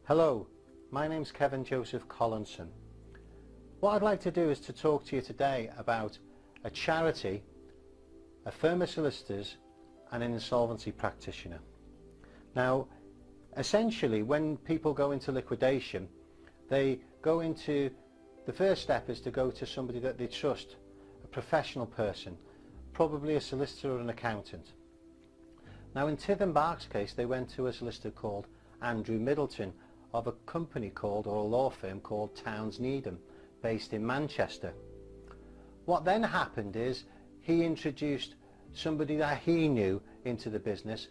Hello, my name's Kevin Joseph Collinson. What I'd like to do is to talk to you today about a charity, a firm of solicitors and an insolvency practitioner. Now, essentially when people go into liquidation, the first step is to go to somebody that they trust, a professional person, probably a solicitor or an accountant. Now in Titham Bark's case, they went to a solicitor called Andrew Middleton of a company called, or a law firm called Towns Needham, based in Manchester. What then happened is he introduced somebody that he knew into the business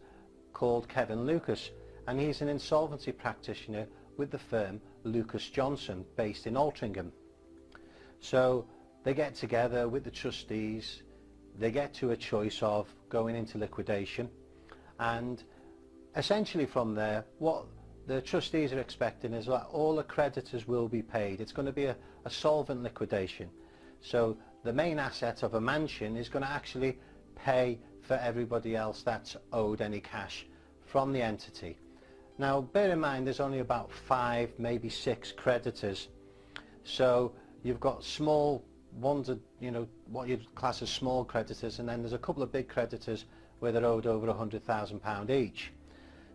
called Kevin Lucas, and he's an insolvency practitioner with the firm Lucas Johnson, based in Altrincham. So they get together with the trustees, they get to a choice of going into liquidation, and essentially from there what the trustees are expecting is that all the creditors will be paid. It's going to be a solvent liquidation. So the main asset of a mansion is going to actually pay for everybody else that's owed any cash from the entity. Now bear in mind there's only about 5, maybe 6 creditors. So you've got small ones, what you'd class as small creditors, and then there's a couple of big creditors where they're owed over £100,000 each.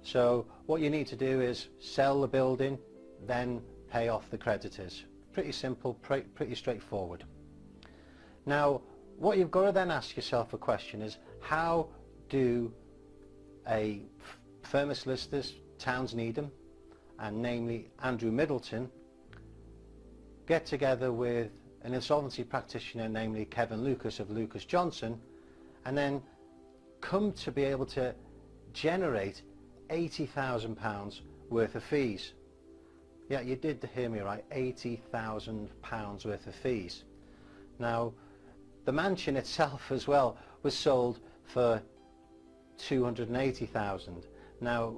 So what you need to do is sell the building, then pay off the creditors. Pretty simple, pretty straightforward. Now what you've got to then ask yourself a question is, how do a firm of solicitors, Towns Needham, and namely Andrew Middleton, get together with an insolvency practitioner, namely Kevin Lucas of Lucas Johnson, and then come to be able to generate £80,000 worth of fees? Yeah, you did hear me right, £80,000 worth of fees. Now the mansion itself as well was sold for £280,000. Now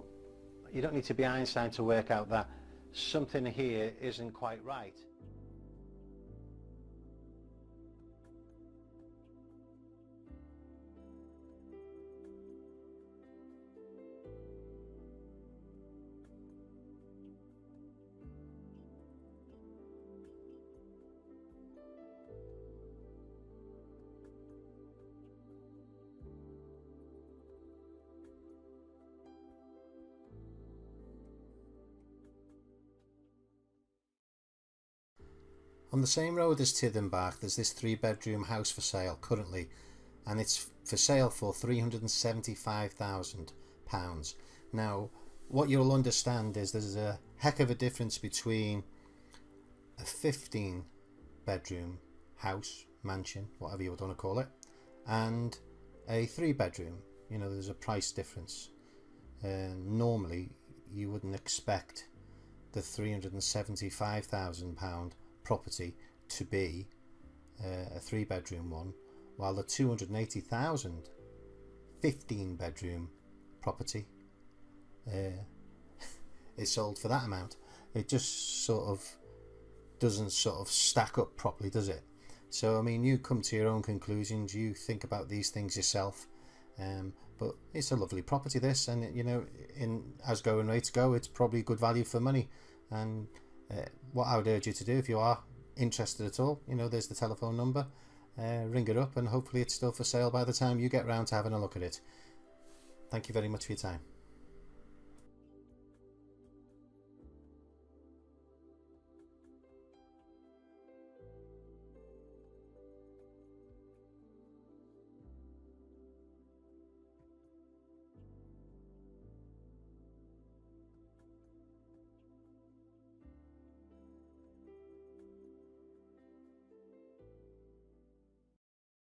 you don't need to be Einstein to work out that something here isn't quite right. On the same road as Titham Bark, there's this 3-bedroom house for sale currently, and it's for sale for £375,000. Now what you'll understand is there's a heck of a difference between a 15-bedroom house, mansion, whatever you would want to call it, and a 3-bedroom. There's a price difference. Normally you wouldn't expect the £375,000 property to be a 3-bedroom one, while the £280,000 15-bedroom property is sold for that amount. It just doesn't stack up properly, does it? So I mean, you come to your own conclusions, you think about these things yourself, but it's a lovely property this, and as going rates go, it's probably good value for money. And what I would urge you to do, if you are interested at all, there's the telephone number, ring it up, and hopefully it's still for sale by the time you get round to having a look at it. Thank you very much for your time.